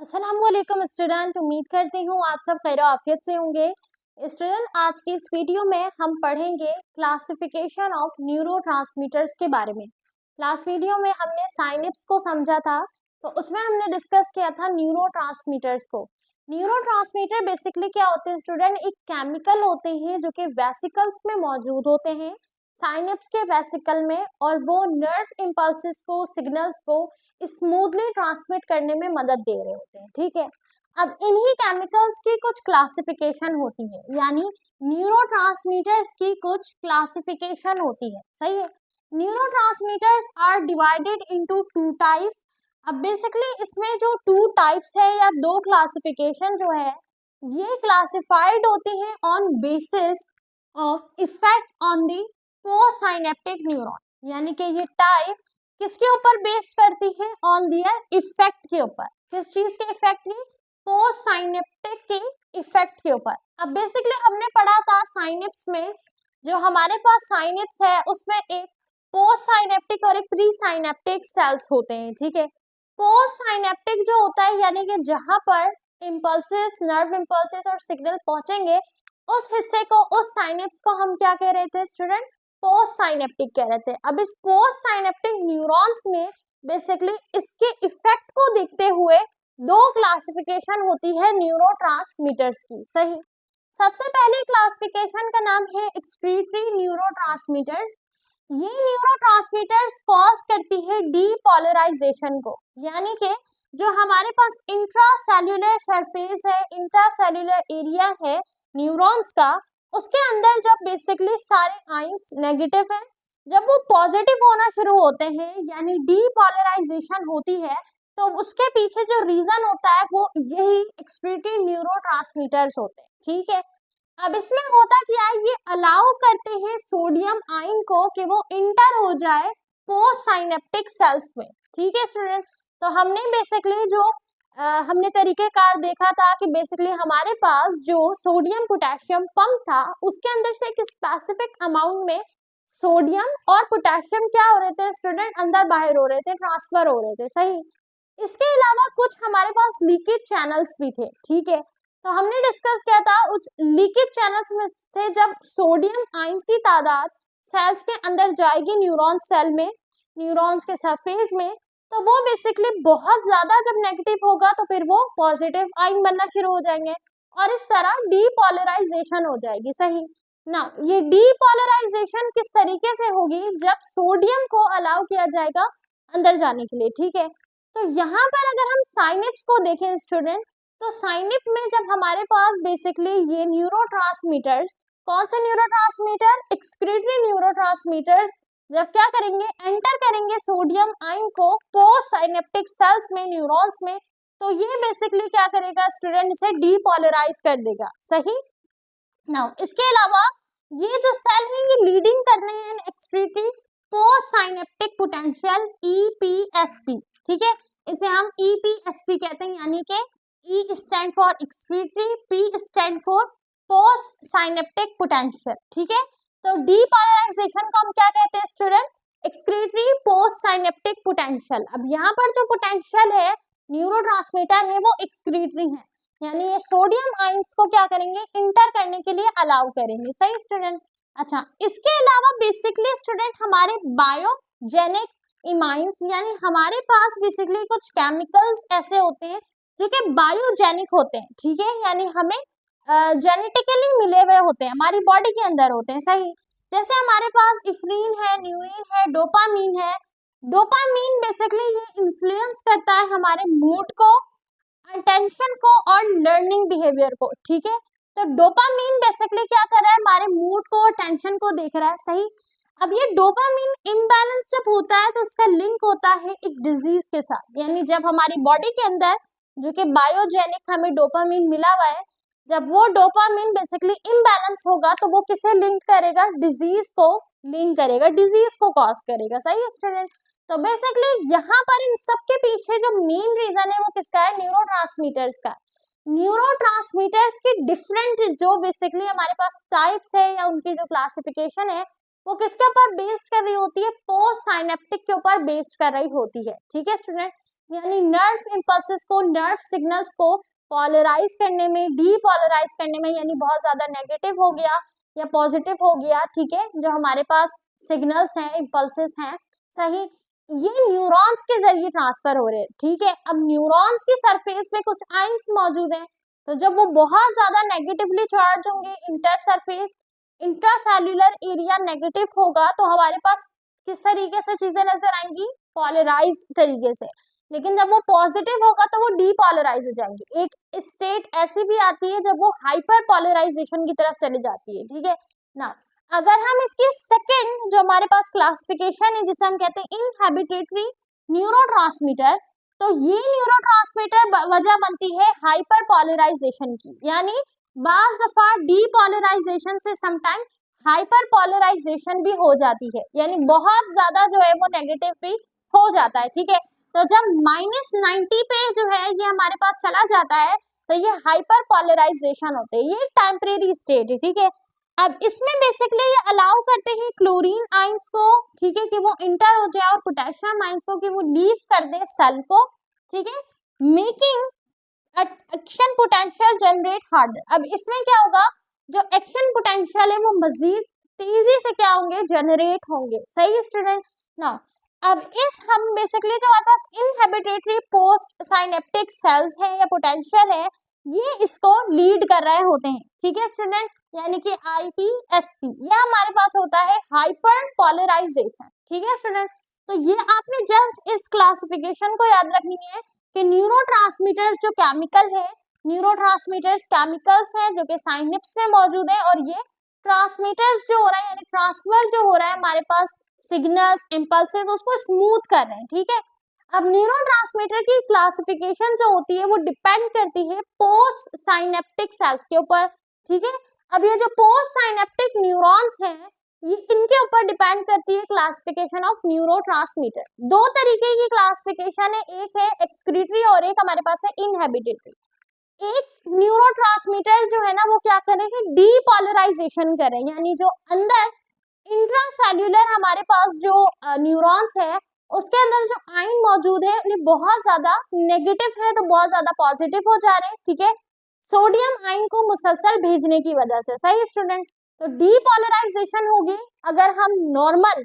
अस्सलामुअलैकुम स्टूडेंट, उम्मीद करती हूँ आप सब खैर आफियत से होंगे। स्टूडेंट, आज की इस वीडियो में हम पढ़ेंगे क्लासिफिकेशन ऑफ न्यूरोट्रांसमीटर्स के बारे में। लास्ट वीडियो में हमने साइनेप्स को समझा था, तो उसमें हमने डिस्कस किया था न्यूरोट्रांसमीटर्स को। न्यूरोट्रांसमीटर बेसिकली क्या होते हैं स्टूडेंट? एक केमिकल होते हैं जो कि वेसिकल्स में मौजूद होते हैं, साइनेप्स के वेसिकल में, और वो नर्व इम्पल्सेस को, सिग्नल्स को स्मूथली ट्रांसमिट करने में मदद दे रहे होते हैं। ठीक है, अब इन्हीं केमिकल्स की कुछ क्लासिफिकेशन होती है, यानी न्यूरोट्रांसमीटर्स की कुछ क्लासिफिकेशन होती है। सही है, neurotransmitters are divided into two types. अब बेसिकली इसमें जो टू टाइप्स है या दो क्लासिफिकेशन जो है, ये क्लासिफाइड होती हैं on basis of effect on the post synaptic neuron, यानी कि ये टाइप किसके ऊपर बेस्ड करती है? ऑन दियर इफेक्ट के ऊपर। किस चीज के इफेक्ट की? पोस्ट साइनेप्टिक के इफेक्ट के ऊपर। अब बेसिकली हमने पढ़ा था साइनेप्स में, जो हमारे पास साइनेप्स है उसमें एक पोस्ट साइनेप्टिक और एक प्री साइनेप्टिक सेल्स होते हैं। ठीक है, पोस्ट साइनेप्टिक जो होता है, यानी कि जहां पर इम्पल्सेस, नर्व इम्पल्सेस और सिग्नल पहुंचेंगे, उस हिस्से को, उस साइनेप्स को हम क्या कह रहे थे स्टूडेंट? पोस्ट साइनेप्टिक कह रहे थे। अब इस पोस्ट साइनेप्टिक न्यूरॉन्स में बेसिकली इसके इफेक्ट को देखते हुए दो क्लासिफिकेशन होती है न्यूरोट्रांसमीटर्स की। सही, सबसे पहले क्लासिफिकेशन का नाम है एक्सक्रीटरी न्यूरोट्रांसमीटर्स। ये न्यूरोट्रांसमीटर्स कॉज करती है डीपोलराइजेशन को, यानी कि जो हमारे पास इंट्रासेल्युलर सरफेस है, इंट्रासेल्युलर एरिया है न्यूरॉन्स का, उसके अंदर जब बेसिकली सारे आइंस नेगेटिव है, जब वो पॉजिटिव होना शुरू होते हैं, यानी डीपोलराइजेशन होती है, तो उसके पीछे जो रीजन होता है वो यही एक्सक्रीटरी न्यूरोट्रांसमीटर्स होते हैं। ठीक है, अब इसमें होता क्या है, ये अलाउ करते हैं सोडियम आयन को कि वो इंटर हो जाए पोस्ट साइनेप्टिक सेल्स में। ठीक है स्टूडेंट, तो हमने बेसिकली जो हमने तरीकेकार देखा था कि बेसिकली हमारे पास जो सोडियम पोटेशियम पंप था, उसके अंदर से एक स्पेसिफिक अमाउंट में सोडियम और पोटेशियम क्या हो रहे थे स्टूडेंट? अंदर बाहर हो रहे थे, ट्रांसफर हो रहे थे। सही, इसके अलावा कुछ हमारे पास लीकेज चैनल्स भी थे। ठीक है, तो हमने डिस्कस किया था उस लीकेज चैनल्स में से जब सोडियम आयंस की तादाद सेल्स के अंदर जाएगी, न्यूरॉन सेल में, न्यूरॉन्स के सरफेस में, तो वो बेसिकली बहुत ज्यादा जब नेगेटिव होगा तो फिर वो पॉजिटिव आयन बनना शुरू हो जाएंगे और इस तरह डीपोलराइजेशन हो जाएगी। सही ना, ये डीपोलराइजेशन किस तरीके से होगी? जब सोडियम को अलाउ किया जाएगा अंदर जाने के लिए। ठीक है, तो यहाँ पर अगर हम साइनेप्स को देखें स्टूडेंट, तो साइनेप में जब हमारे पास बेसिकली ये न्यूरोट्रांसमीटर्स, कौन से न्यूरोट्रांसमीटर? एक्सक्रीटरी न्यूरोट्रांसमीटर्स, जब क्या करेंगे? एंटर करेंगे सोडियम आयन को पोस्ट साइनेप्टिक सेल्स में, न्यूरॉन्स में, तो ये बेसिकली क्या करेगा स्टूडेंट? इसे डीपोलराइज कर देगा। सही ना, इसके अलावा ये जो सेल है ये लीडिंग करने हैं excretory post synaptic potential, EPSP. ठीक है, इसे हम ईपीएसपी कहते हैं, यानी कि E stand for excretory, P stand for post synaptic potential. ठीक है, तो डीपोलराइजेशन को हम क्या कहते हैं student? Excretory post synaptic potential. अब यहाँ पर जो पोटेंशियल है न्यूरोट्रांसमीटर है वो एक्सक्रीटरी है, यानी ये सोडियम आयंस को क्या करेंगे? इंटर करने के लिए अलाउ करेंगे। सही स्टूडेंट, अच्छा इसके अलावा बेसिकली स्टूडेंट हमारे बायोजेनिक इमाइंस, यानी हमारे पास बेसिकली कुछ केमिकल्स ऐसे होते हैं जो कि बायोजेनिक होते हैं। ठीक है, यानी हमें जेनेटिकली मिले हुए होते हैं, हमारी बॉडी के अंदर होते हैं। सही, जैसे हमारे पास इफ्रीन है, न्यूरिन है, डोपामीन है। डोपामीन बेसिकली ये इन्फ्लुएंस करता है हमारे मूड को, अटेंशन को और लर्निंग बिहेवियर को। ठीक है, तो डोपामीन बेसिकली क्या कर रहा है? हमारे मूड को, अटेंशन को देख रहा है। सही, अब ये डोपामीन इम्बैलेंस जब होता है तो उसका लिंक होता है एक डिजीज के साथ, यानी जब हमारी बॉडी के अंदर जो कि बायोजेनिक हमें डोपामीन मिला हुआ है, जब वो डोपामीन बेसिकली इम्बैलेंस होगा तो वो किसे लिंक करेगा? डिजीज को लिंक करेगा, डिजीज को कॉज करेगा। सही है स्टूडेंट, तो बेसिकली यहाँ पर इन सब के पीछे जो मेन रीजन है वो किसका है? न्यूरोट्रांसमीटर्स का। न्यूरोट्रांसमीटर्स की डिफरेंट जो बेसिकली हमारे पास टाइप्स है या उनकी जो क्लासिफिकेशन है वो किसके ऊपर बेस्ड कर रही होती है? पोस्ट साइनेप्टिक के ऊपर बेस्ड कर रही होती है। ठीक है स्टूडेंट, यानी नर्व इम्पल्सेस को, नर्व सिग्नल्स को पोलराइज करने में, डीपोलराइज करने में, यानी बहुत ज्यादा नेगेटिव हो गया या पॉजिटिव हो गया, ठीक है, जो हमारे पास सिग्नल्स हैं, इम्पल्सेस हैं, सही, ये न्यूरॉन्स के जरिए ट्रांसफर हो रहे हैं, ठीक है। अब न्यूरॉन्स की सरफेस में कुछ आइंस मौजूद हैं, तो जब वो बहुत ज्यादा नेगेटिवली चार्ज होंगे, inter surface, intracellular area negative होगा, तो हमारे पास किस तरीके से चीजें नजर आएंगी, पोलराइज तरीके से। लेकिन जब वो पॉजिटिव होगा तो वो डीपोलराइज हो जाएंगे। एक स्टेट ऐसी भी आती है जब वो हाइपर पोलराइजेशन की तरफ चली जाती है, ठीक है ना। अगर हम इसकी सेकंड जो हमारे पास क्लासिफिकेशन है, जिसे हम कहते हैं इनहेबिटेटरी न्यूरोट्रांसमीटर, तो ये न्यूरोट्रांसमीटर वजह बनती है हाइपर पोलराइजेशन की, यानी बाज दफा डीपोलराइजेशन से समटाइम हाइपर पोलराइजेशन भी हो जाती है, यानी बहुत ज्यादा जो है वो नेगेटिव भी हो जाता है, ठीक है। तो जब -90 पे जो है ये हमारे पास चला जाता है, तो ये हाइपर पोलराइजेशन होते हैं, ये टेम्परेरी स्टेट है, ठीक है। अब इसमें बेसिकली ये अलाउ करते हैं क्लोरीन आइंस को, ठीक है, कि वो इंटर हो जाए, और पोटेशियम आइंस को कि वो लीव कर दे सेल को, ठीक है, making action potential generate harder. अब इसमें क्या होगा, जो एक्शन पोटेंशियल है वो मजीद तेजी से क्या होंगे, जनरेट होंगे, सही स्टूडेंट ना। अब इस हम बेसिकली जो हमारे पास इनहेबिटेटरी पोस्ट साइनेप्टिक सेल्स है या पोटेंशियल है, ये इसको लीड कर रहे होते हैं, ठीक है स्टूडेंट, यानी कि IPSP, ये हमारे पास होता है हाइपर पोलराइजेशन, ठीक है स्टूडेंट। तो ये आपने जस्ट इस क्लासिफिकेशन को याद रखनी है कि न्यूरोट्रांसमीटर्स जो केमिकल है, न्यूरोट्रांसमीटर्स केमिकल्स हैं जो कि साइनेप्स में मौजूद है, और ये ट्रांसमीटर्स जो हो रहा है, यानी ट्रांसफर जो हो रहा है हमारे पास सिग्नल्स, इम्पल्सेस, उसको स्मूथ कर रहे हैं, ठीक है। अब न्यूरोट्रांसमीटर की क्लासिफिकेशन जो होती है वो डिपेंड करती है पोस्ट साइनेप्टिक सेल्स के ऊपर, ठीक है। अब ये जो पोस्ट साइनेप्टिक न्यूरॉन्स हैं, ये इनके ऊपर डिपेंड करती है क्लासिफिकेशन ऑफ न्यूरोट्रांसमीटर। दो तरीके की क्लासिफिकेशन है, एक है एक्सक्रीटरी और एक हमारे पास है इनहेबिटेटरी। एक न्यूरोट्रांसमीटर जो है ना वो क्या करेंगे, डीपोलराइजेशन करें, यानी जो अंदर इंट्रासेल्युलर हमारे पास जो न्यूरॉन्स है, उसके अंदर जो आयन मौजूद है उन्हें बहुत ज्यादा नेगेटिव है तो बहुत ज्यादा पॉजिटिव हो जा रहे हैं, ठीक है, सोडियम आयन को मुसलसल भेजने की वजह से, सही स्टूडेंट। तो डीपोलराइजेशन होगी। अगर हम नॉर्मल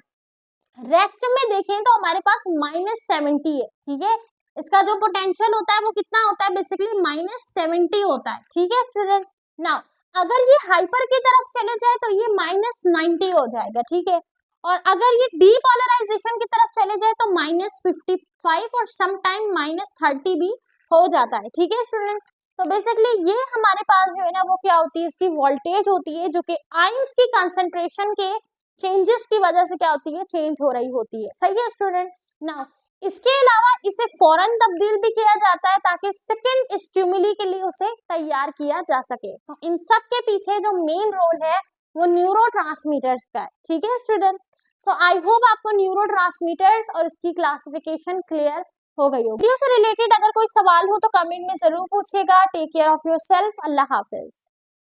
रेस्ट में देखें तो हमारे पास -70 है, ठीक है, इसका जो पोटेंशियल होता है वो कितना होता है, बेसिकली -70 होता है, ठीक है स्टूडेंट। नाउ अगर ये हाइपर की तरफ चले जाए तो ये -90 हो जाएगा, ठीक है, और अगर ये डीपोलराइजेशन की तरफ चले जाए तो -55 और सम टाइम -30 भी हो जाता है, ठीक है स्टूडेंट। तो बेसिकली ये हमारे पास जो है ना वो क्या होती है, इसकी वोल्टेज होती है जो कि आयंस की कंसंट्रेशन के चेंजेस की वजह से क्या होती है, चेंज हो रही होती है, सही है स्टूडेंट। नाउ इसके अलावा इसे फौरन तब्दील भी किया जाता है ताकि सेकंड स्टिमुली के लिए उसे तैयार किया जा सके। तो इन सब के पीछे जो मेन रोल है वो न्यूरोट्रांसमीटर्स का है, ठीक है स्टूडेंट। सो आई होप आपको न्यूरोट्रांसमीटर्स और इसकी क्लासिफिकेशन क्लियर हो गई होगी। वीडियो से रिलेटेड अगर कोई सवाल हो तो कमेंट में जरूर पूछिएगा। Take care of yourself. अल्लाह हाफिज।